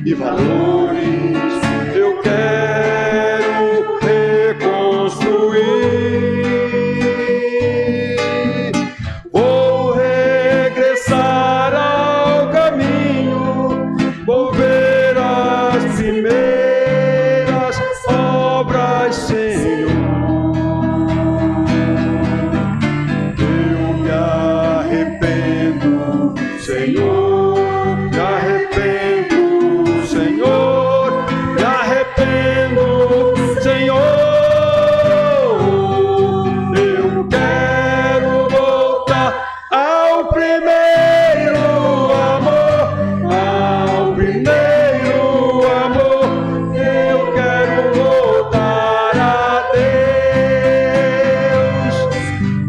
e valores. Eu quero reconstruir. Vou regressar ao caminho, vou ver as primeiras obras, Senhor. Eu me arrependo, Senhor, me arrependo, Senhor, me arrependo, Senhor. Eu quero voltar ao primeiro amor, ao primeiro amor. Eu quero voltar a Deus.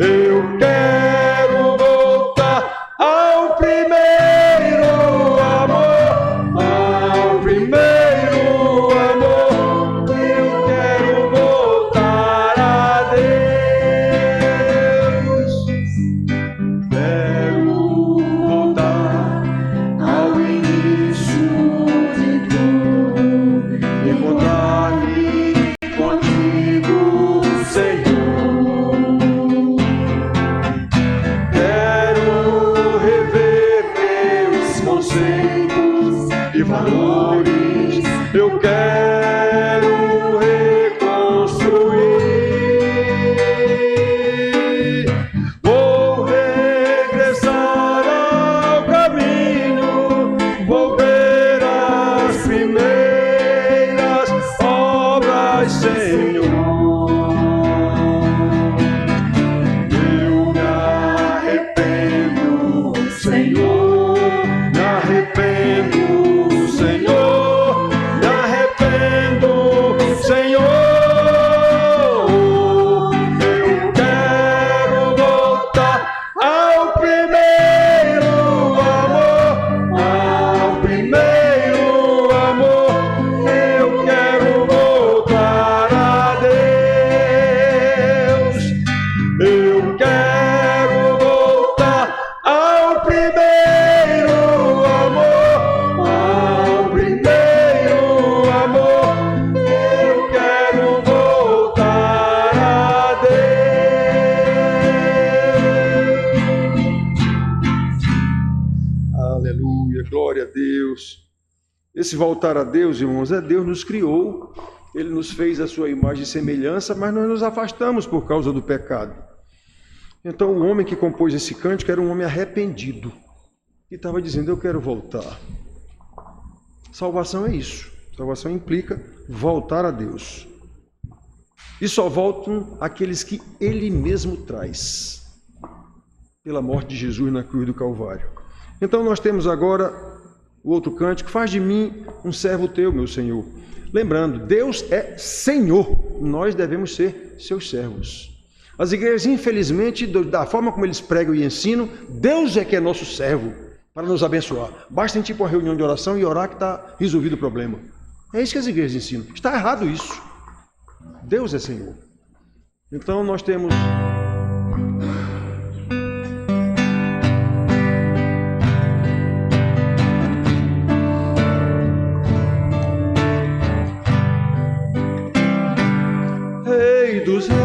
Eu quero voltar ao primeiro amor, ao primeiro amor. Eu quero voltar a Deus. Quero voltar ao início de tudo, encontrar-me contigo, Senhor. Quero rever meus conceitos e valores. Eu quero reconstruir. Vou regressar ao caminho, vou ver as primeiras obras, Senhor. Eu me arrependo, Senhor, me arrependo, Senhor, me arrependo, Senhor. Eu quero voltar ao primeiro amor, ao primeiro amor. Eu quero voltar a Deus. Eu quero voltar ao primeiro amor, ao primeiro amor. Eu quero voltar a Deus. Aleluia, glória a Deus. Esse voltar a Deus, irmãos, é Deus nos criou, Ele nos fez a sua imagem e semelhança, mas nós nos afastamos por causa do pecado. Então o homem que compôs esse cântico era um homem arrependido, que estava dizendo, eu quero voltar. Salvação é isso. Salvação implica voltar a Deus. E só voltam aqueles que Ele mesmo traz, pela morte de Jesus na cruz do Calvário. Então nós temos agora o outro cântico, faz de mim um servo teu, meu Senhor. Lembrando, Deus é Senhor, nós devemos ser seus servos. As igrejas, infelizmente, da forma como eles pregam e ensinam, Deus é que é nosso servo para nos abençoar. Basta a gente ir para uma reunião de oração e orar que está resolvido o problema. É isso que as igrejas ensinam. Está errado isso. Deus é Senhor. Então nós temos... Rei dos reis,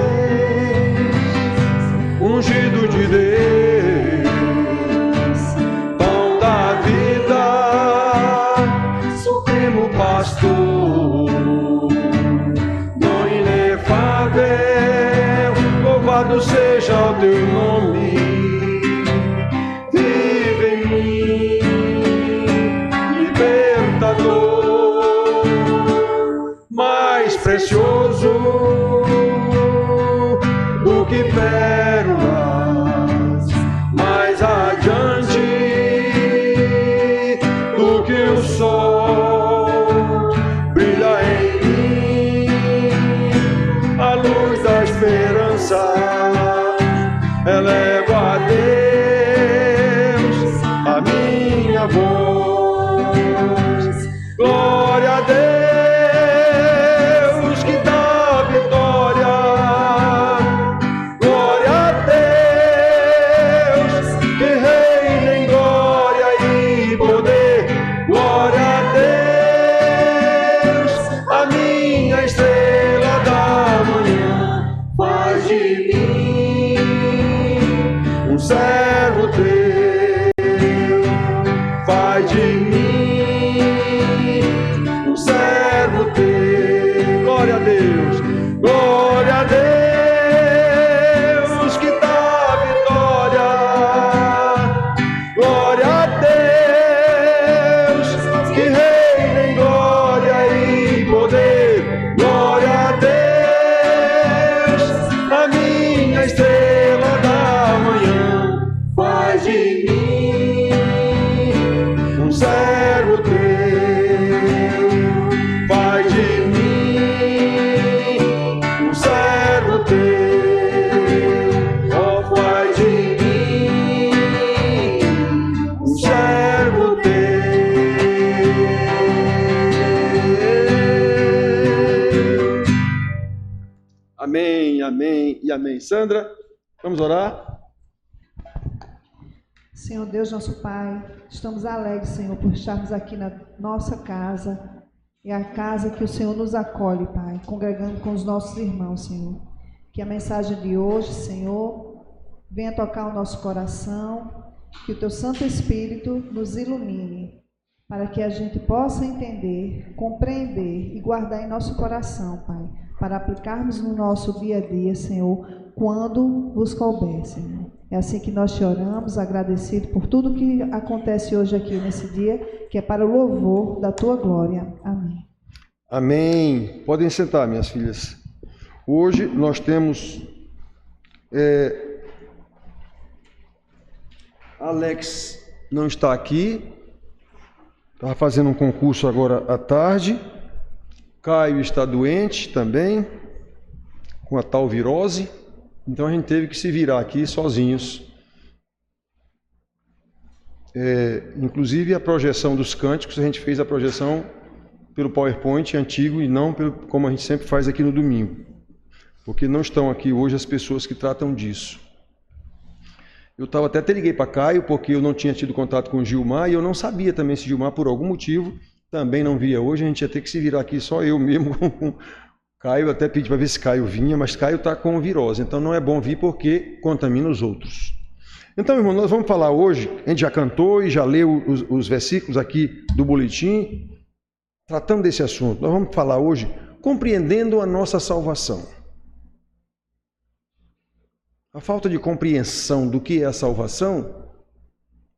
ungido de Deus, pão da vida, supremo pastor, dom inefável, louvado seja o teu nome. Vive em mim, libertador, mais precioso do que pérolas, mais adiante do que o sol, brilha em mim a luz da esperança. Elevo a Deus a minha voz, glória a Deus. Glória a Deus. faz de mim um servo teu. Glória a Deus, glória a Deus que dá vitória. Glória a Deus que reina em glória e poder. Glória a Deus, a minha estrela da manhã. Faz de mim um servo teu. Faz de mim um servo teu. Oh, faz de mim um servo teu. Amém, amém e amém. Sandra, vamos orar? Senhor Deus, nosso Pai, estamos alegres, Senhor, por estarmos aqui na nossa casa. É a casa que o Senhor nos acolhe, Pai, congregando com os nossos irmãos, Senhor. Que a mensagem de hoje, Senhor, venha tocar o nosso coração, que o Teu Santo Espírito nos ilumine, para que a gente possa entender, compreender e guardar em nosso coração, Pai, para aplicarmos no nosso dia a dia, Senhor, quando vos couber, Senhor. É assim que nós te oramos, agradecido por tudo que acontece hoje aqui nesse dia, que é para o louvor da Tua glória. Amém. Amém. Podem sentar, minhas filhas. Hoje nós temos Alex não está aqui, estava fazendo um concurso agora à tarde. Caio está doente também, com a tal virose. Então a gente teve que se virar aqui sozinhos. Inclusive a projeção dos cânticos, a gente fez a projeção pelo PowerPoint antigo e não como a gente sempre faz aqui no domingo. Porque não estão aqui hoje as pessoas que tratam disso. Eu até liguei para Caio, porque eu não tinha tido contato com o Gilmar e eu não sabia também se Gilmar, por algum motivo, também não via hoje. A gente ia ter que se virar aqui só eu mesmo. Caio, até pedi para ver se Caio vinha, mas Caio está com virose, então não é bom vir porque contamina os outros. Então, irmão, nós vamos falar hoje, a gente já cantou e já leu os versículos aqui do boletim, tratando desse assunto. Nós vamos falar hoje, compreendendo a nossa salvação. A falta de compreensão do que é a salvação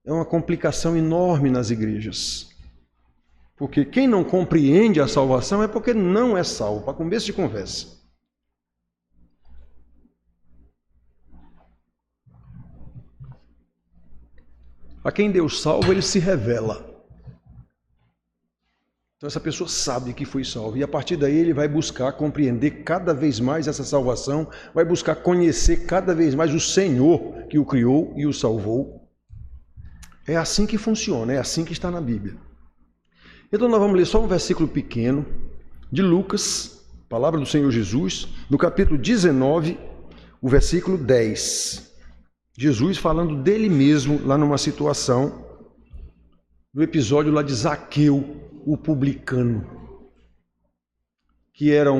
é uma complicação enorme nas igrejas. Porque quem não compreende a salvação é porque não é salvo, para começo de conversa. A quem Deus salva, ele se revela. Então essa pessoa sabe que foi salva e a partir daí ele vai buscar compreender cada vez mais essa salvação, vai buscar conhecer cada vez mais o Senhor que o criou e o salvou. É assim que funciona, é assim que está na Bíblia. Então nós vamos ler só um versículo pequeno de Lucas, palavra do Senhor Jesus, no capítulo 19, o versículo 10. Jesus falando dele mesmo lá numa situação, no episódio lá de Zaqueu, o publicano, que era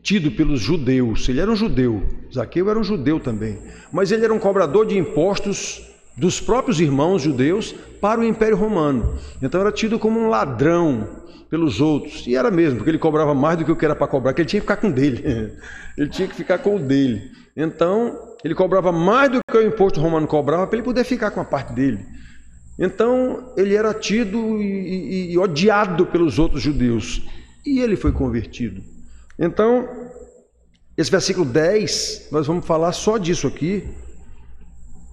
tido pelos judeus. Ele era um judeu, Zaqueu era um judeu também, mas ele era um cobrador de impostos dos próprios irmãos judeus para o Império Romano. Então era tido como um ladrão pelos outros. E era mesmo, porque ele cobrava mais do que o que era para cobrar, que ele tinha que ficar com o dele. Ele tinha que ficar com o dele. Então, ele cobrava mais do que o imposto romano cobrava para ele poder ficar com a parte dele. Então, ele era tido e odiado pelos outros judeus. E ele foi convertido. Então, esse versículo 10, nós vamos falar só disso aqui.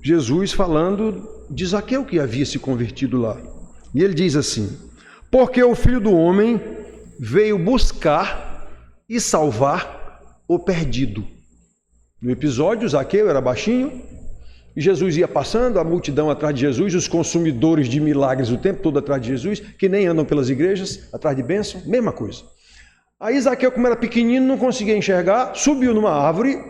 Jesus falando de Zaqueu que havia se convertido lá. E ele diz assim: porque o Filho do Homem veio buscar e salvar o perdido. No episódio, Zaqueu era baixinho, e Jesus ia passando, a multidão atrás de Jesus, os consumidores de milagres o tempo todo atrás de Jesus, que nem andam pelas igrejas, atrás de bênção, mesma coisa. Aí Zaqueu, como era pequenino, não conseguia enxergar, subiu numa árvore.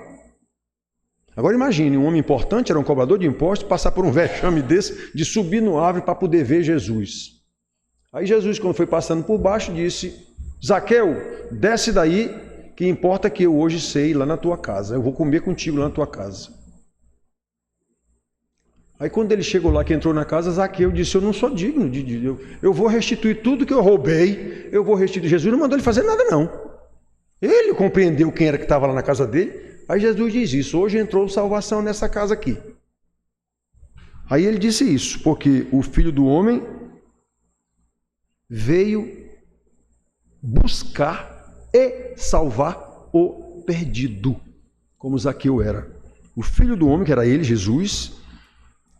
Agora imagine, um homem importante, era um cobrador de impostos, passar por um vexame desse, de subir numa árvore para poder ver Jesus. Aí Jesus, quando foi passando por baixo, disse: Zaqueu, desce daí, que importa que eu hoje sei lá na tua casa. Eu vou comer contigo lá na tua casa. Aí quando ele chegou lá, que entrou na casa, Zaqueu disse, eu não sou digno eu vou restituir tudo que eu roubei, eu vou restituir. Jesus não mandou ele fazer nada não. Ele compreendeu quem era que estava lá na casa dele. Aí Jesus diz isso, hoje entrou salvação nessa casa aqui. Aí ele disse isso, porque o Filho do Homem veio buscar e salvar o perdido, como Zaqueu era. O Filho do Homem, que era ele, Jesus,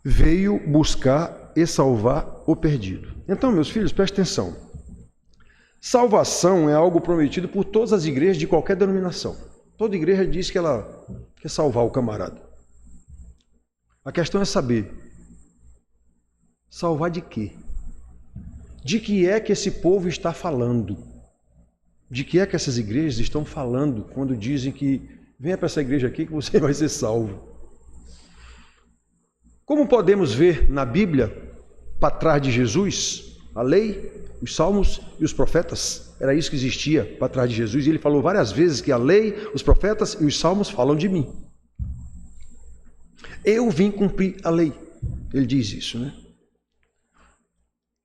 veio buscar e salvar o perdido. Então, meus filhos, prestem atenção. Salvação é algo prometido por todas as igrejas de qualquer denominação. Toda igreja diz que ela quer salvar o camarada. A questão é saber, salvar de quê? De que é que esse povo está falando? De que é que essas igrejas estão falando quando dizem que venha para essa igreja aqui que você vai ser salvo? Como podemos ver na Bíblia, para trás de Jesus, a lei, os salmos e os profetas, era isso que existia para trás de Jesus, e ele falou várias vezes que a lei, os profetas e os salmos falam de mim. Eu vim cumprir a lei, ele diz isso, né?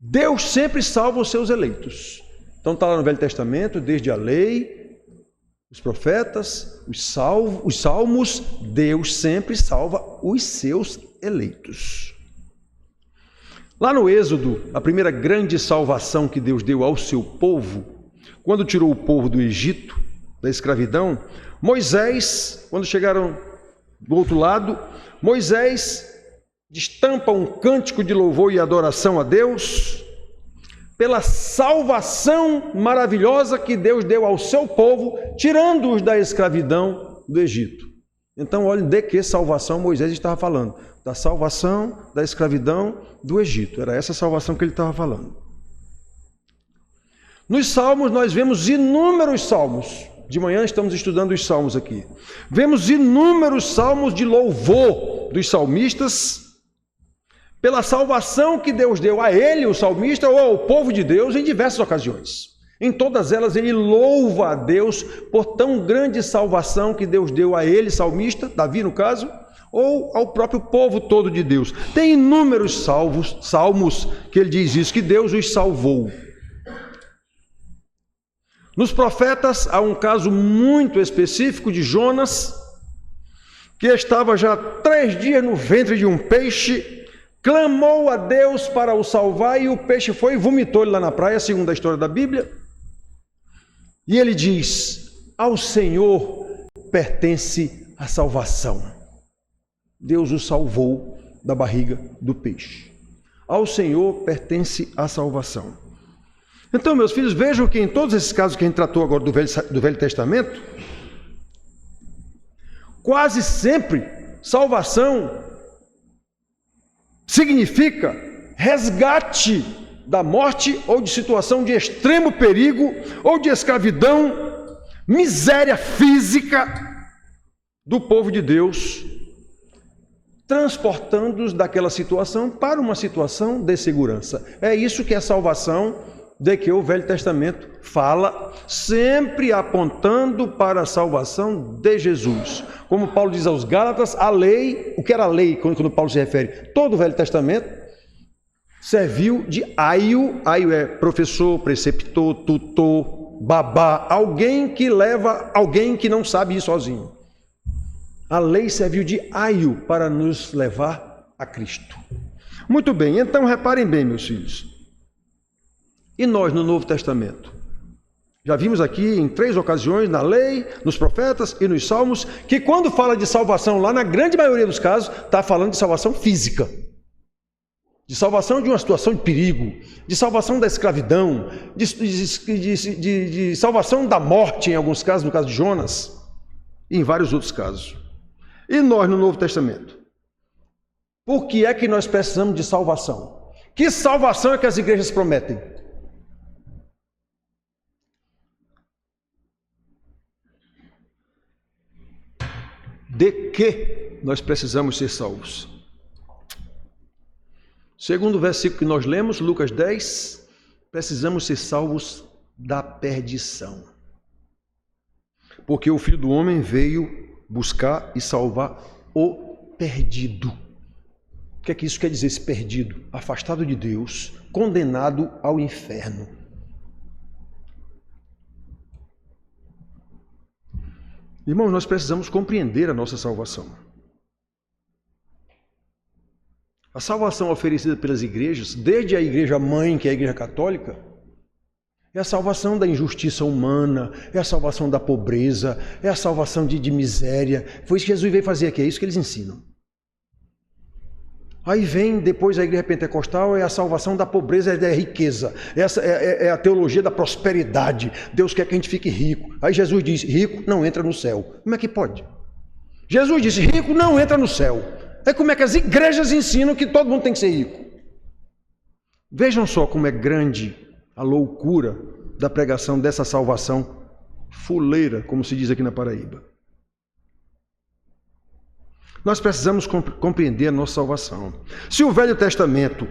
Deus sempre salva os seus eleitos. Então está lá no Velho Testamento, desde a lei, os profetas, os salmos, Deus sempre salva os seus eleitos. Lá no Êxodo, a primeira grande salvação que Deus deu ao seu povo, quando tirou o povo do Egito, da escravidão, Moisés, quando chegaram do outro lado, Moisés destampa um cântico de louvor e adoração a Deus, pela salvação maravilhosa que Deus deu ao seu povo, tirando-os da escravidão do Egito. Então, olhem de que salvação Moisés estava falando. Da salvação da escravidão do Egito. Era essa salvação que ele estava falando. Nos Salmos, nós vemos inúmeros salmos. De manhã estamos estudando os salmos aqui. Vemos inúmeros salmos de louvor dos salmistas, pela salvação que Deus deu a ele, o salmista, ou ao povo de Deus, em diversas ocasiões. Em todas elas, ele louva a Deus por tão grande salvação que Deus deu a ele, salmista, Davi no caso, ou ao próprio povo todo de Deus. Tem inúmeros salmos que ele diz isso, que Deus os salvou. Nos profetas, há um caso muito específico de Jonas, que estava já 3 dias no ventre de um peixe, clamou a Deus para o salvar e o peixe foi e vomitou ele lá na praia, segundo a história da Bíblia. E ele diz, ao Senhor pertence a salvação. Deus o salvou da barriga do peixe. Ao Senhor pertence a salvação. Então, meus filhos, vejam que em todos esses casos que a gente tratou agora do Velho Testamento, quase sempre salvação significa resgate da morte ou de situação de extremo perigo ou de escravidão, miséria física do povo de Deus, transportando-os daquela situação para uma situação de segurança. É isso que é salvação, de que o Velho Testamento fala, sempre apontando para a salvação de Jesus. Como Paulo diz aos Gálatas, a lei, o que era a lei, quando Paulo se refere, todo o Velho Testamento serviu de aio é professor, preceptor, tutor, babá, alguém que leva alguém que não sabe ir sozinho. A lei serviu de aio para nos levar a Cristo. Muito bem, então reparem bem, meus filhos. E nós no Novo Testamento? Já vimos aqui em 3 ocasiões, na lei, nos profetas e nos salmos, que quando fala de salvação lá, na grande maioria dos casos, está falando de salvação física. De salvação de uma situação de perigo, de salvação da escravidão, de salvação da morte, em alguns casos, no caso de Jonas, e em vários outros casos. E nós no Novo Testamento? Por que é que nós precisamos de salvação? Que salvação é que as igrejas prometem? De que nós precisamos ser salvos? Segundo o versículo que nós lemos, Lucas 10, precisamos ser salvos da perdição. Porque o Filho do Homem veio buscar e salvar o perdido. O que é que isso quer dizer, esse perdido? Afastado de Deus, condenado ao inferno. Irmãos, nós precisamos compreender a nossa salvação. A salvação oferecida pelas igrejas, desde a igreja mãe, que é a igreja católica, é a salvação da injustiça humana, é a salvação da pobreza, é a salvação de miséria. Foi isso que Jesus veio fazer aqui, é isso que eles ensinam. Aí vem depois a igreja pentecostal, é a salvação da pobreza e da riqueza. Essa é a teologia da prosperidade. Deus quer que a gente fique rico. Aí Jesus diz, rico não entra no céu. Como é que pode? Jesus disse, rico não entra no céu. É como é que as igrejas ensinam que todo mundo tem que ser rico. Vejam só como é grande a loucura da pregação dessa salvação fuleira, como se diz aqui na Paraíba. Nós precisamos compreender a nossa salvação. Se o Velho Testamento,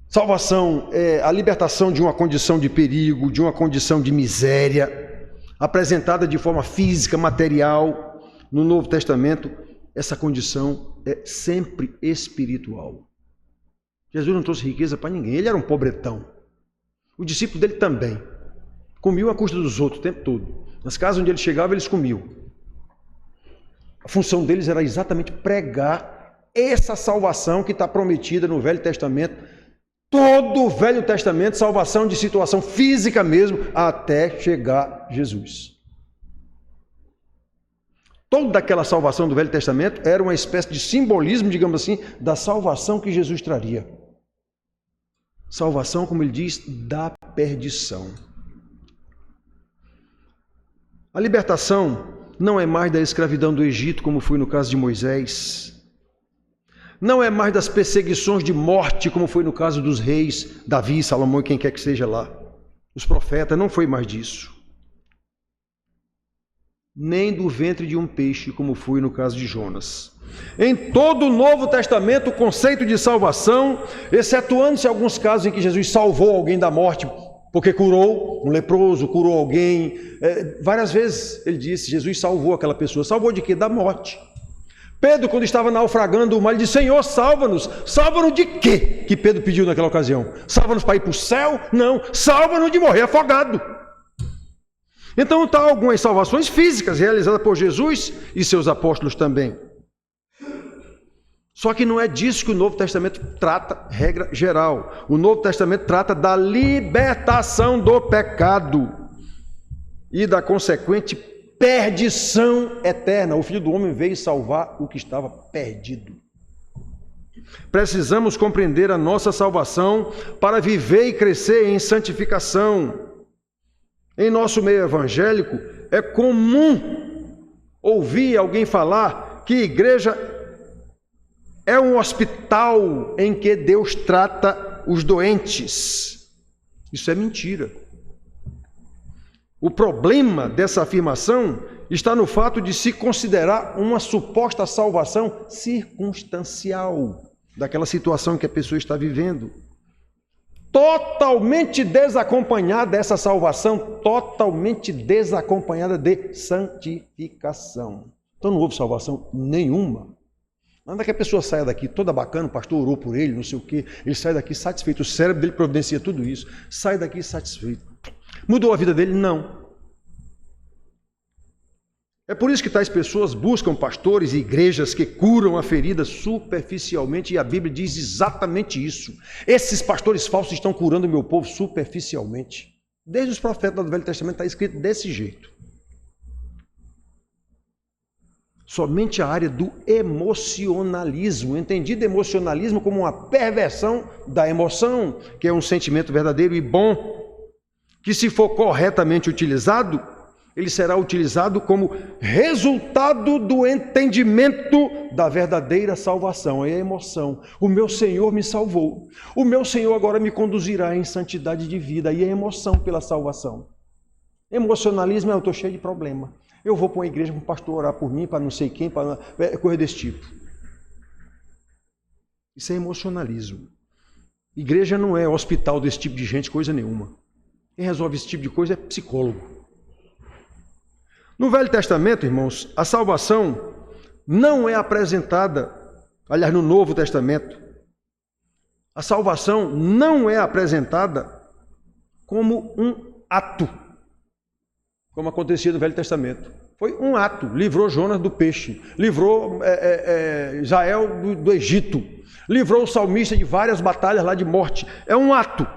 salvação é a libertação de uma condição de perigo, de uma condição de miséria, apresentada de forma física, material, no Novo Testamento, essa condição é sempre espiritual. Jesus não trouxe riqueza para ninguém, ele era um pobretão. O discípulo dele também. Comiam à custa dos outros o tempo todo. Nas casas onde ele chegava, eles comiam. A função deles era exatamente pregar essa salvação que está prometida no Velho Testamento. Todo o Velho Testamento, salvação de situação física mesmo, até chegar Jesus. Toda aquela salvação do Velho Testamento era uma espécie de simbolismo, digamos assim, da salvação que Jesus traria. Salvação, como ele diz, da perdição. A libertação não é mais da escravidão do Egito, como foi no caso de Moisés. Não é mais das perseguições de morte, como foi no caso dos reis, Davi, Salomão e quem quer que seja lá. Os profetas, não foi mais disso. Nem do ventre de um peixe, como foi no caso de Jonas. Em todo o Novo Testamento, o conceito de salvação, excetuando-se alguns casos em que Jesus salvou alguém da morte, porque curou um leproso, curou alguém. Várias vezes ele disse, Jesus salvou aquela pessoa. Salvou de quê? Da morte. Pedro, quando estava naufragando o mar, ele disse, Senhor, salva-nos. Salva-nos de quê? Que Pedro pediu naquela ocasião. Salva-nos para ir para o céu? Não. Salva-nos de morrer afogado. Então, está algumas salvações físicas realizadas por Jesus e seus apóstolos também. Só que não é disso que o Novo Testamento trata, regra geral. O Novo Testamento trata da libertação do pecado e da consequente perdição eterna. O Filho do Homem veio salvar o que estava perdido. Precisamos compreender a nossa salvação para viver e crescer em santificação. Em nosso meio evangélico, é comum ouvir alguém falar que igreja é um hospital em que Deus trata os doentes. Isso é mentira. O problema dessa afirmação está no fato de se considerar uma suposta salvação circunstancial daquela situação que a pessoa está vivendo. Totalmente desacompanhada essa salvação, totalmente desacompanhada de santificação. Então não houve salvação nenhuma. Nada que a pessoa saia daqui toda bacana, o pastor orou por ele, não sei o quê, ele sai daqui satisfeito, o cérebro dele providencia tudo isso, sai daqui satisfeito. Mudou a vida dele? Não. É por isso que tais pessoas buscam pastores e igrejas que curam a ferida superficialmente, e a Bíblia diz exatamente isso. Esses pastores falsos estão curando o meu povo superficialmente. Desde os profetas do Velho Testamento está escrito desse jeito. Somente a área do emocionalismo, entendido emocionalismo como uma perversão da emoção, que é um sentimento verdadeiro e bom, que se for corretamente utilizado, ele será utilizado como resultado do entendimento da verdadeira salvação. É a emoção. O meu Senhor me salvou. O meu Senhor agora me conduzirá em santidade de vida. E é emoção pela salvação. Emocionalismo é: eu estou cheio de problema. Eu vou para uma igreja para o pastor orar por mim, para não sei quem, para coisa desse tipo. Isso é emocionalismo. Igreja não é hospital desse tipo de gente, coisa nenhuma. Quem resolve esse tipo de coisa é psicólogo. No Velho Testamento, irmãos, a salvação não é apresentada aliás, no Novo Testamento, a salvação não é apresentada como um ato, como acontecia no Velho Testamento. Foi um ato, livrou Jonas do peixe, livrou Israel do Egito, livrou o salmista de várias batalhas lá de morte. É um ato.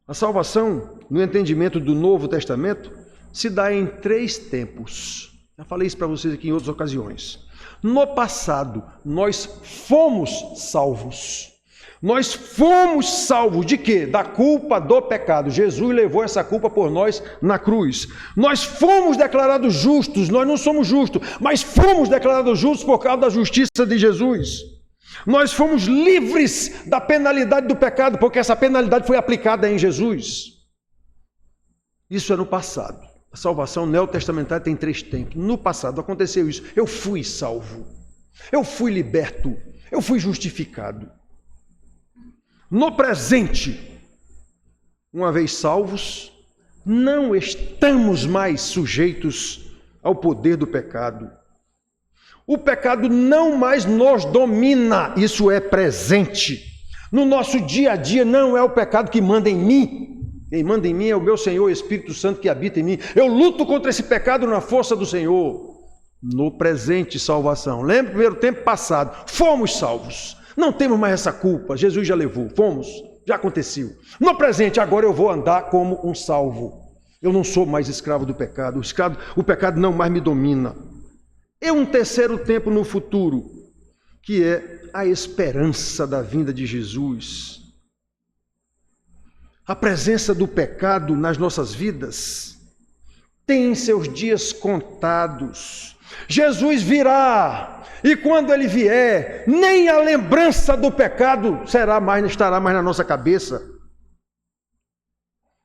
A salvação, no entendimento do Novo Testamento, se dá em 3 tempos. Já falei isso para vocês aqui em outras ocasiões. No passado, nós fomos salvos. Nós fomos salvos de quê? Da culpa do pecado. Jesus levou essa culpa por nós na cruz. Nós fomos declarados justos, nós não somos justos, mas fomos declarados justos por causa da justiça de Jesus. Nós fomos livres da penalidade do pecado, porque essa penalidade foi aplicada em Jesus. Isso é no passado. A salvação neotestamentária tem 3 tempos. No passado aconteceu isso. Eu fui salvo. Eu fui liberto. Eu fui justificado. No presente, uma vez salvos, não estamos mais sujeitos ao poder do pecado. O pecado não mais nos domina, isso é presente. No nosso dia a dia não é o pecado que manda em mim. Quem manda em mim é o meu Senhor, o Espírito Santo que habita em mim. Eu luto contra esse pecado na força do Senhor. No presente, salvação. Lembra, primeiro tempo passado, fomos salvos. Não temos mais essa culpa, Jesus já levou, fomos, já aconteceu. No presente, agora eu vou andar como um salvo. Eu não sou mais escravo do pecado, o pecado não mais me domina. E um terceiro tempo no futuro, que é a esperança da vinda de Jesus. A presença do pecado nas nossas vidas tem seus dias contados. Jesus virá, e quando ele vier, nem a lembrança do pecado estará mais na nossa cabeça,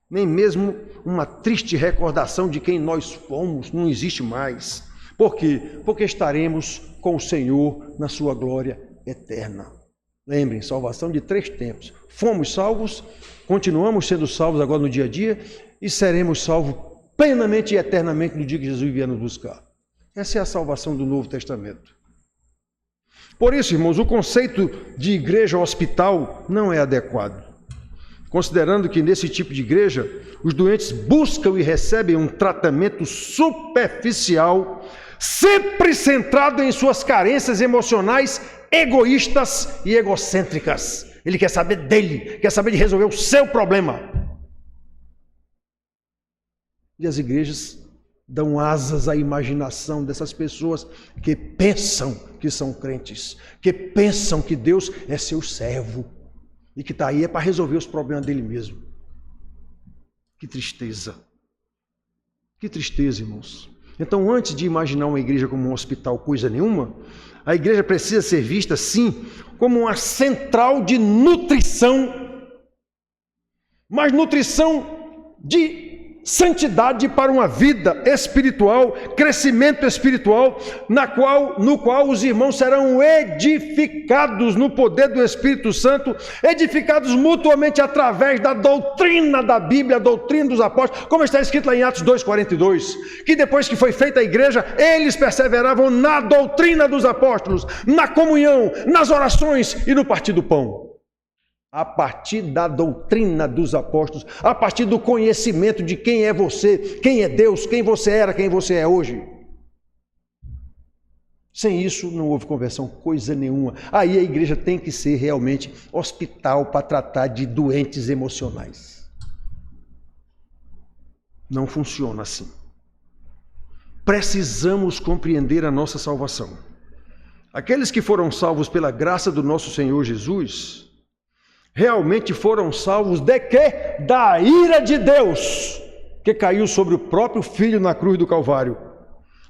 nem mesmo uma triste recordação de quem nós fomos, não existe mais. Por quê? Porque estaremos com o Senhor na sua glória eterna. Lembrem, salvação de 3 tempos. Fomos salvos, continuamos sendo salvos agora no dia a dia, e seremos salvos plenamente e eternamente no dia que Jesus vier nos buscar. Essa é a salvação do Novo Testamento. Por isso, irmãos, o conceito de igreja hospital não é adequado. Considerando que nesse tipo de igreja, os doentes buscam e recebem um tratamento superficial, sempre centrado em suas carências emocionais, egoístas e egocêntricas. Ele quer saber dele, quer saber de resolver o seu problema. E as igrejas dão asas à imaginação dessas pessoas que pensam que são crentes, que pensam que Deus é seu servo e que está aí para resolver os problemas dele mesmo. Que tristeza. Que tristeza, irmãos. Então, antes de imaginar uma igreja como um hospital, coisa nenhuma, a igreja precisa ser vista, sim, como uma central de nutrição, mas nutrição de santidade para uma vida espiritual, crescimento espiritual, no qual os irmãos serão edificados no poder do Espírito Santo, edificados mutuamente através da doutrina da Bíblia, a doutrina dos apóstolos, como está escrito lá em Atos 2,42, que depois que foi feita a igreja, eles perseveravam na doutrina dos apóstolos, na comunhão, nas orações e no partir do pão. A partir da doutrina dos apóstolos, a partir do conhecimento de quem é você, quem é Deus, quem você era, quem você é hoje. Sem isso não houve conversão, coisa nenhuma. Aí a igreja tem que ser realmente hospital para tratar de doentes emocionais. Não funciona assim. Precisamos compreender a nossa salvação. Aqueles que foram salvos pela graça do nosso Senhor Jesus realmente foram salvos de quê? Da ira de Deus, que caiu sobre o próprio Filho na cruz do Calvário.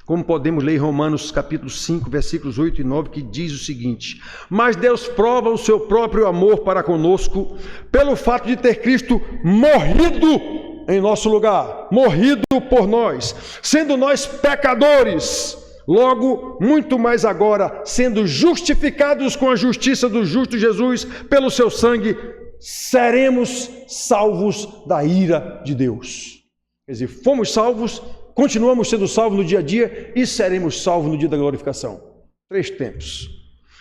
Como podemos ler em Romanos capítulo 5, versículos 8 e 9, que diz o seguinte: mas Deus prova o seu próprio amor para conosco, pelo fato de ter Cristo morrido em nosso lugar, morrido por nós, sendo nós pecadores. Logo, muito mais agora, sendo justificados com a justiça do justo Jesus, pelo seu sangue, seremos salvos da ira de Deus. Quer dizer, fomos salvos continuamos sendo salvos no dia a dia e seremos salvos no dia da glorificação. 3 tempos.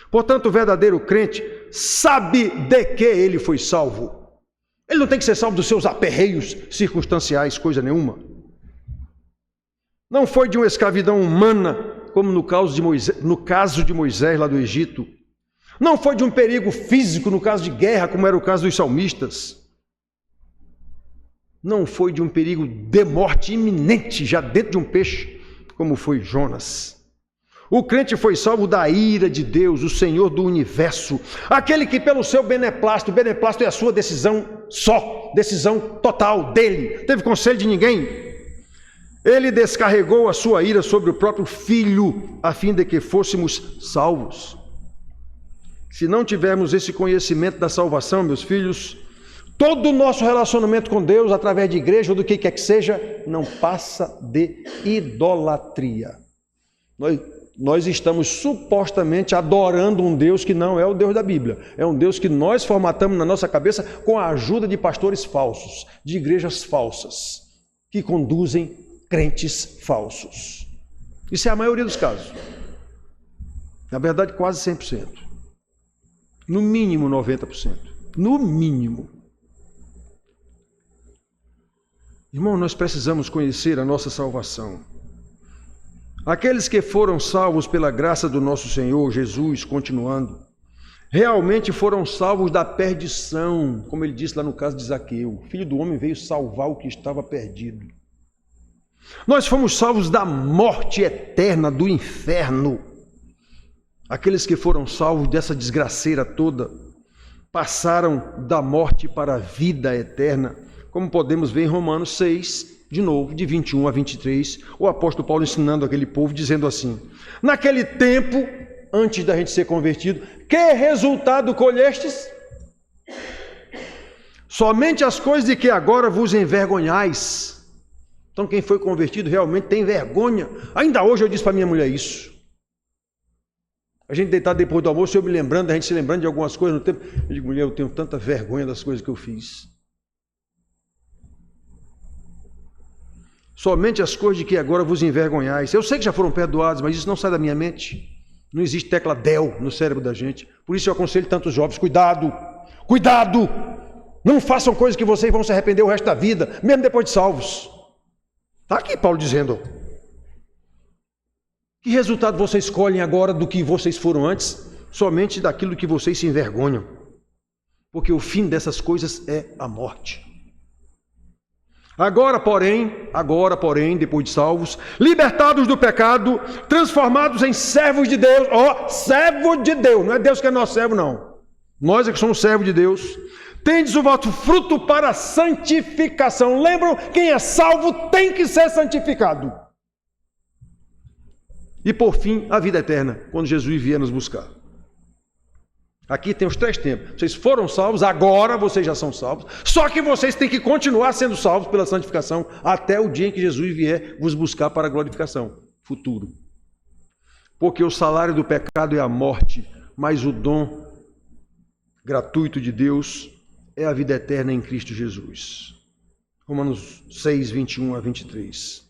Portanto, o verdadeiro crente sabe de que ele foi salvo. Ele não tem que ser salvo dos seus aperreios circunstanciais, coisa nenhuma. Não foi de uma escravidão humana, como no caso de Moisés lá do Egito. Não foi de um perigo físico, no caso de guerra, como era o caso dos salmistas. Não foi de um perigo de morte iminente, já dentro de um peixe, como foi Jonas. O crente foi salvo da ira de Deus, o Senhor do universo, aquele que pelo seu beneplácito, o beneplácito é a sua decisão só, decisão total dele, não teve conselho de ninguém. Ele descarregou a sua ira sobre o próprio Filho, a fim de que fôssemos salvos. Se não tivermos esse conhecimento da salvação, meus filhos, todo o nosso relacionamento com Deus, através de igreja ou do que quer que seja, não passa de idolatria. Nós estamos supostamente adorando um Deus que não é o Deus da Bíblia. É um Deus que nós formatamos na nossa cabeça com a ajuda de pastores falsos, de igrejas falsas, que conduzem crentes falsos. Isso é a maioria dos casos. Na verdade, quase 100%. No mínimo 90%. No mínimo. Irmão, nós precisamos conhecer a nossa salvação. Aqueles que foram salvos pela graça do nosso Senhor Jesus, continuando, realmente foram salvos da perdição, como ele disse lá no caso de Zaqueu. O Filho do Homem veio salvar o que estava perdido. Nós fomos salvos da morte eterna, do inferno. Aqueles que foram salvos dessa desgraceira toda, passaram da morte para a vida eterna, como podemos ver em Romanos 6, de novo, de 21 a 23, o apóstolo Paulo ensinando aquele povo, dizendo assim: naquele tempo, antes da gente ser convertido, que resultado colhestes? Somente as coisas de que agora vos envergonhais. Então quem foi convertido realmente tem vergonha. Ainda hoje eu disse para minha mulher isso. A gente deitado depois do almoço, eu me lembrando, a gente se lembrando de algumas coisas no tempo. Eu digo, mulher, eu tenho tanta vergonha das coisas que eu fiz. Somente as coisas de que agora vos envergonhais. Eu sei que já foram perdoados, mas isso não sai da minha mente. Não existe tecla Del no cérebro da gente. Por isso eu aconselho tantos jovens, cuidado, cuidado! Não façam coisas que vocês vão se arrepender o resto da vida, mesmo depois de salvos. Está aqui Paulo dizendo. Que resultado vocês escolhem agora do que vocês foram antes? Somente daquilo que vocês se envergonham. Porque o fim dessas coisas é a morte. Agora, porém, depois de salvos, libertados do pecado, transformados em servos de Deus. Servo de Deus, não é Deus que é nosso servo, não. Nós é que somos servos de Deus. Tendes o vosso fruto para a santificação. Lembram? Quem é salvo tem que ser santificado. E por fim, a vida eterna, quando Jesus vier nos buscar. Aqui tem os 3 tempos. Vocês foram salvos, agora vocês já são salvos. Só que vocês têm que continuar sendo salvos pela santificação até o dia em que Jesus vier vos buscar para a glorificação futuro. Porque o salário do pecado é a morte, mas o dom gratuito de Deus é a vida eterna em Cristo Jesus. Romanos 6, 21 a 23.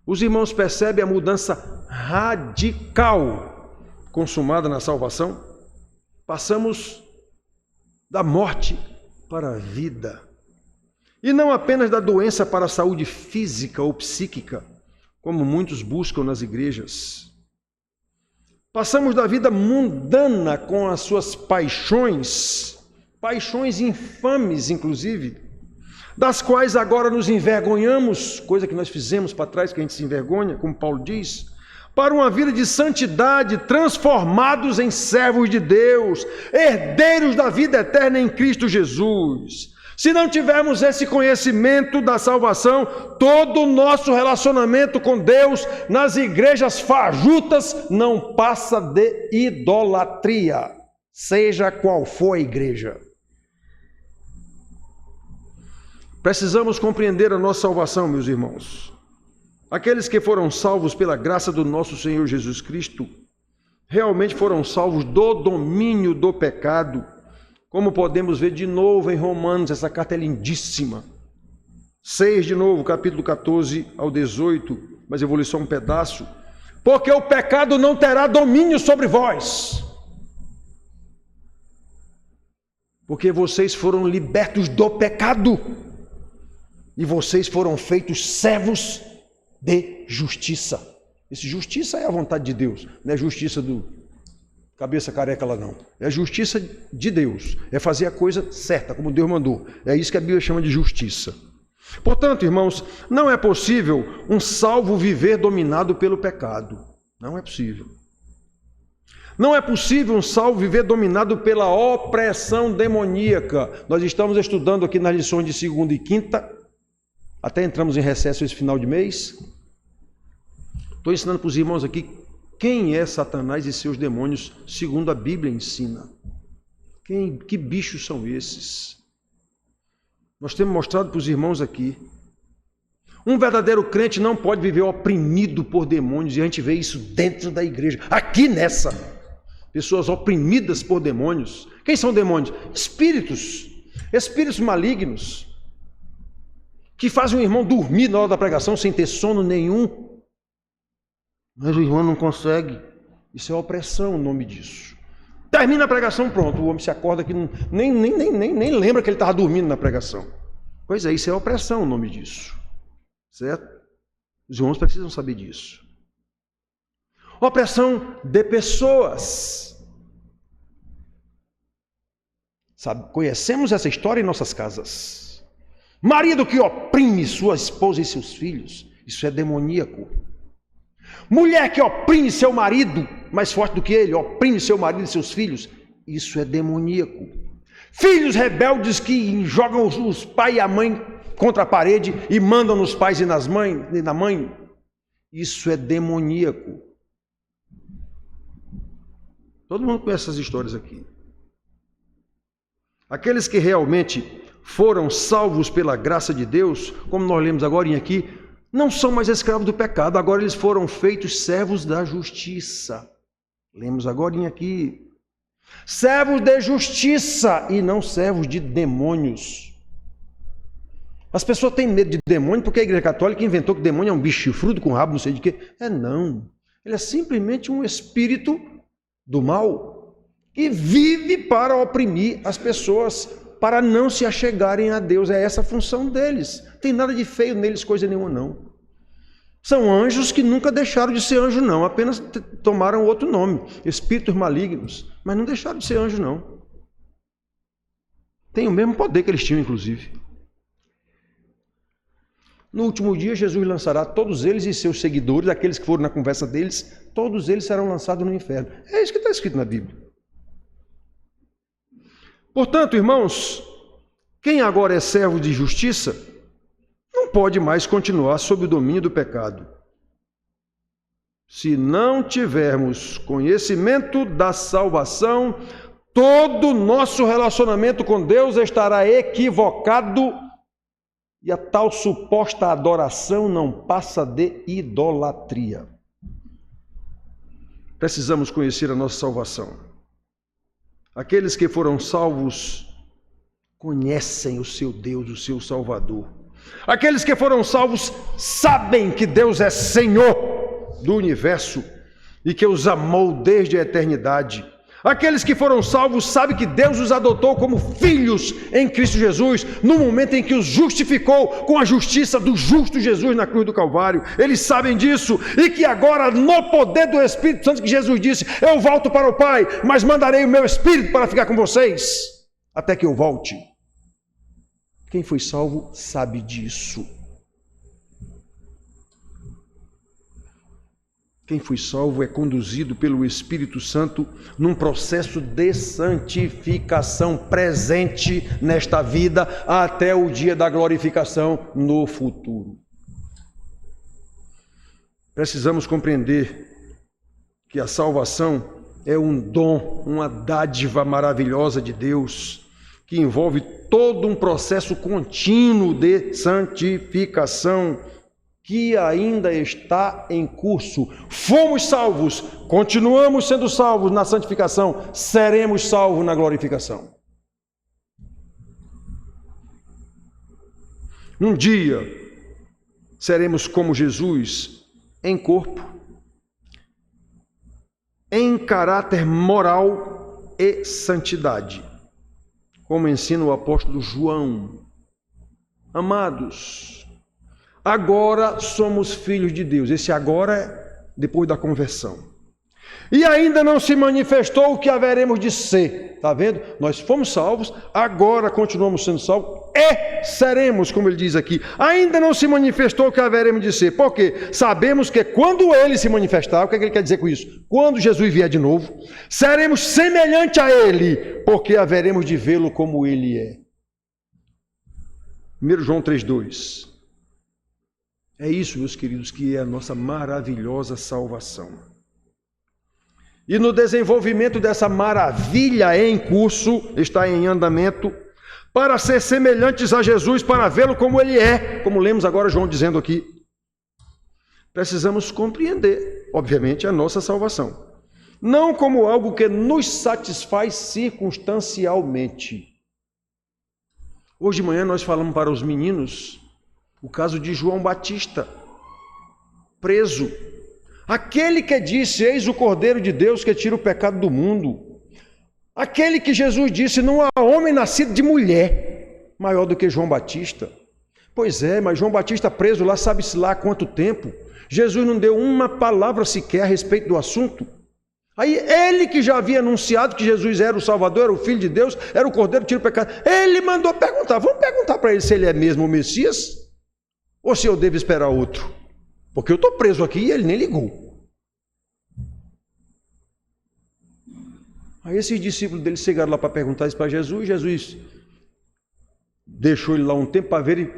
Os irmãos percebem a mudança radical consumada na salvação? Passamos da morte para a vida. E não apenas da doença para a saúde física ou psíquica, como muitos buscam nas igrejas. Passamos da vida mundana com as suas paixões infames, inclusive, das quais agora nos envergonhamos, coisa que nós fizemos para trás, que a gente se envergonha, como Paulo diz, para uma vida de santidade, transformados em servos de Deus, herdeiros da vida eterna em Cristo Jesus. Se não tivermos esse conhecimento da salvação, todo o nosso relacionamento com Deus nas igrejas fajutas não passa de idolatria, seja qual for a igreja. Precisamos compreender a nossa salvação, meus irmãos. Aqueles que foram salvos pela graça do nosso Senhor Jesus Cristo, realmente foram salvos do domínio do pecado, como podemos ver de novo em Romanos, essa carta é lindíssima. 6 de novo, capítulo 14 ao 18, mas eu vou ler só um pedaço. Porque o pecado não terá domínio sobre vós. Porque vocês foram libertos do pecado. E vocês foram feitos servos de justiça. Esse justiça é a vontade de Deus. Não é justiça do cabeça careca lá não. É justiça de Deus. É fazer a coisa certa, como Deus mandou. É isso que a Bíblia chama de justiça. Portanto, irmãos, não é possível um salvo viver dominado pelo pecado. Não é possível. Não é possível um salvo viver dominado pela opressão demoníaca. Nós estamos estudando aqui nas lições de segunda e quinta, até entramos em recesso esse final de mês. Estou ensinando para os irmãos aqui quem é Satanás e seus demônios, segundo a Bíblia ensina. Que bichos são esses? Nós temos mostrado para os irmãos aqui. Um verdadeiro crente não pode viver oprimido por demônios, e a gente vê isso dentro da igreja, aqui nessa. Pessoas oprimidas por demônios. Quem são demônios? Espíritos malignos, que fazem o irmão dormir na hora da pregação sem ter sono nenhum. Mas o irmão não consegue. Isso é opressão, o nome disso. Termina a pregação, pronto, o homem se acorda que nem lembra que ele estava dormindo na pregação. Pois é, isso é opressão, o nome disso. Certo? Os irmãos precisam saber disso. Opressão de pessoas. Sabe, conhecemos essa história em nossas casas. Marido que oprime sua esposa e seus filhos, isso é demoníaco. Mulher que oprime seu marido, mais forte do que ele, oprime seu marido e seus filhos, isso é demoníaco. Filhos rebeldes que jogam os pai e a mãe contra a parede e mandam nos pais e na mãe, isso é demoníaco. Todo mundo conhece essas histórias aqui. Aqueles que realmente foram salvos pela graça de Deus, como nós lemos agora aqui, não são mais escravos do pecado, agora eles foram feitos servos da justiça. Lemos agora aqui. Servos de justiça e não servos de demônios. As pessoas têm medo de demônio porque a Igreja Católica inventou que demônio é um bicho chifrudo com rabo, não sei de quê. Não. Ele é simplesmente um espírito do mal que vive para oprimir as pessoas, para não se achegarem a Deus. É essa a função deles. Não tem nada de feio neles, coisa nenhuma, não. São anjos que nunca deixaram de ser anjo, não. Apenas tomaram outro nome. Espíritos malignos. Mas não deixaram de ser anjo, não. Tem o mesmo poder que eles tinham, inclusive. No último dia, Jesus lançará todos eles e seus seguidores, aqueles que foram na conversa deles, todos eles serão lançados no inferno. É isso que está escrito na Bíblia. Portanto, irmãos, quem agora é servo de justiça, não pode mais continuar sob o domínio do pecado. Se não tivermos conhecimento da salvação, todo o nosso relacionamento com Deus estará equivocado e a tal suposta adoração não passa de idolatria. Precisamos conhecer a nossa salvação. Aqueles que foram salvos conhecem o seu Deus, o seu Salvador. Aqueles que foram salvos sabem que Deus é Senhor do universo e que os amou desde a eternidade. Aqueles que foram salvos sabem que Deus os adotou como filhos em Cristo Jesus, no momento em que os justificou com a justiça do justo Jesus na cruz do Calvário. Eles sabem disso e que agora, no poder do Espírito Santo, que Jesus disse: eu volto para o Pai, mas mandarei o meu Espírito para ficar com vocês, até que eu volte. Quem foi salvo sabe disso. Quem foi salvo é conduzido pelo Espírito Santo num processo de santificação presente nesta vida até o dia da glorificação no futuro. Precisamos compreender que a salvação é um dom, uma dádiva maravilhosa de Deus, que envolve todo um processo contínuo de santificação que ainda está em curso. Fomos salvos, continuamos sendo salvos na santificação, seremos salvos na glorificação. Um dia seremos como Jesus em corpo, em caráter moral e santidade, como ensina o apóstolo João. Amados, agora somos filhos de Deus. Esse agora é depois da conversão. E ainda não se manifestou o que haveremos de ser. Está vendo? Nós fomos salvos, agora continuamos sendo salvos e seremos, como ele diz aqui. Ainda não se manifestou o que haveremos de ser. Por quê? Sabemos que quando ele se manifestar, o que ele quer dizer com isso? Quando Jesus vier de novo, seremos semelhante a ele, porque haveremos de vê-lo como ele é. 1 João 3,2. É isso, meus queridos, que é a nossa maravilhosa salvação. E no desenvolvimento dessa maravilha em curso, está em andamento, para ser semelhantes a Jesus, para vê-lo como ele é, como lemos agora João dizendo aqui, precisamos compreender, obviamente, a nossa salvação. Não como algo que nos satisfaz circunstancialmente. Hoje de manhã nós falamos para os meninos o caso de João Batista, preso. Aquele que disse, eis o Cordeiro de Deus que tira o pecado do mundo. Aquele que Jesus disse, não há homem nascido de mulher maior do que João Batista. Pois é, mas João Batista preso lá, sabe-se lá há quanto tempo. Jesus não deu uma palavra sequer a respeito do assunto. Aí ele que já havia anunciado que Jesus era o Salvador, era o Filho de Deus, era o Cordeiro que tira o pecado. Ele mandou perguntar, vamos perguntar para ele se ele é mesmo o Messias ou se eu devo esperar outro. Porque eu estou preso aqui e ele nem ligou. Aí esses discípulos dele chegaram lá para perguntar isso para Jesus. Jesus deixou ele lá um tempo para ver e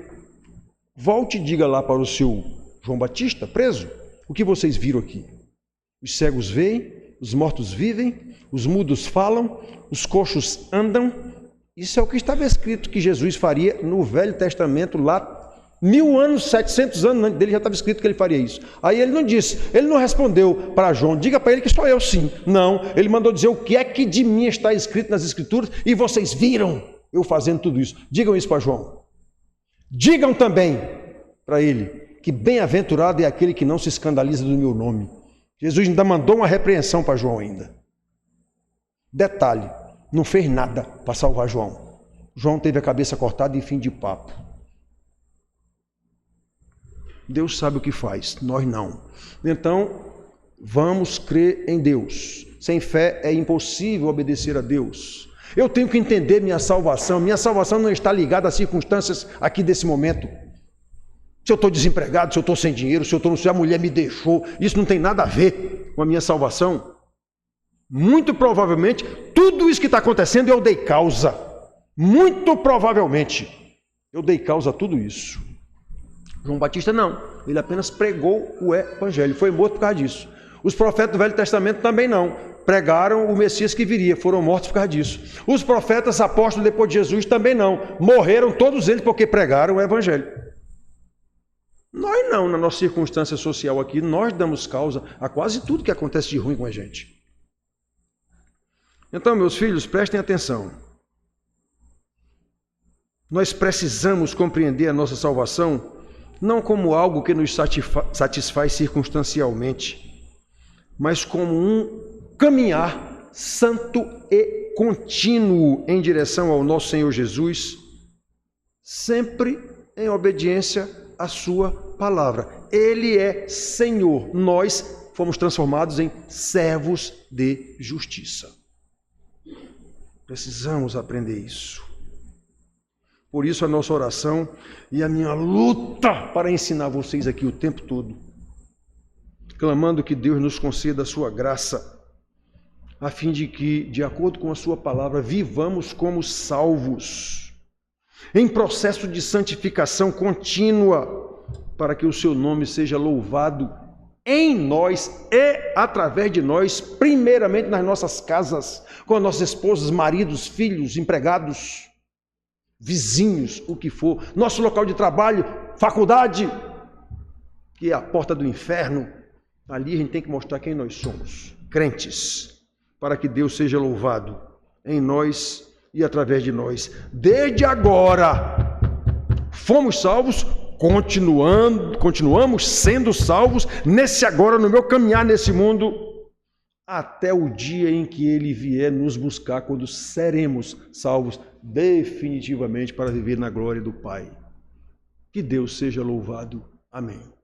volte e diga lá para o seu João Batista, preso, o que vocês viram aqui. Os cegos veem, os mortos vivem, os mudos falam, os coxos andam. Isso é o que estava escrito que Jesus faria no Velho Testamento lá 1000 anos, 700 anos antes dele já estava escrito que ele faria isso. Aí ele não disse, ele não respondeu para João, diga para ele que sou eu sim. Não, ele mandou dizer o que é que de mim está escrito nas Escrituras e vocês viram eu fazendo tudo isso. Digam isso para João. Digam também para ele que bem-aventurado é aquele que não se escandaliza do meu nome. Jesus ainda mandou uma repreensão para João ainda. Detalhe, não fez nada para salvar João. João teve a cabeça cortada e fim de papo. Deus sabe o que faz, nós não. Então, vamos crer em Deus. Sem fé é impossível obedecer a Deus. Eu tenho que entender minha salvação. Minha salvação não está ligada às circunstâncias aqui desse momento. Se eu estou desempregado, se eu estou sem dinheiro, se a mulher me deixou, isso não tem nada a ver com a minha salvação. Muito provavelmente, tudo isso que está acontecendo eu dei causa. Muito provavelmente, eu dei causa a tudo isso. João Batista não, ele apenas pregou o evangelho, foi morto por causa disso. Os profetas do Velho Testamento também não, pregaram o Messias que viria, foram mortos por causa disso. Os profetas apóstolos depois de Jesus também não, morreram todos eles porque pregaram o evangelho. Nós não, na nossa circunstância social aqui, nós damos causa a quase tudo que acontece de ruim com a gente. Então, meus filhos, prestem atenção. Nós precisamos compreender a nossa salvação não como algo que nos satisfaz circunstancialmente, mas como um caminhar santo e contínuo em direção ao nosso Senhor Jesus, sempre em obediência à sua palavra. Ele é Senhor, nós fomos transformados em servos de justiça. Precisamos aprender isso. Por isso a nossa oração e a minha luta para ensinar vocês aqui o tempo todo, clamando que Deus nos conceda a sua graça, a fim de que, de acordo com a sua palavra, vivamos como salvos, em processo de santificação contínua, para que o seu nome seja louvado em nós e através de nós, primeiramente nas nossas casas, com as nossas esposas, maridos, filhos, empregados, vizinhos, o que for, nosso local de trabalho, faculdade, que é a porta do inferno. Ali a gente tem que mostrar quem nós somos, crentes, para que Deus seja louvado em nós e através de nós, desde agora, Fomos salvos, continuamos sendo salvos nesse agora, no meu caminhar nesse mundo, até o dia em que Ele vier nos buscar, quando seremos salvos definitivamente para viver na glória do Pai. Que Deus seja louvado. Amém.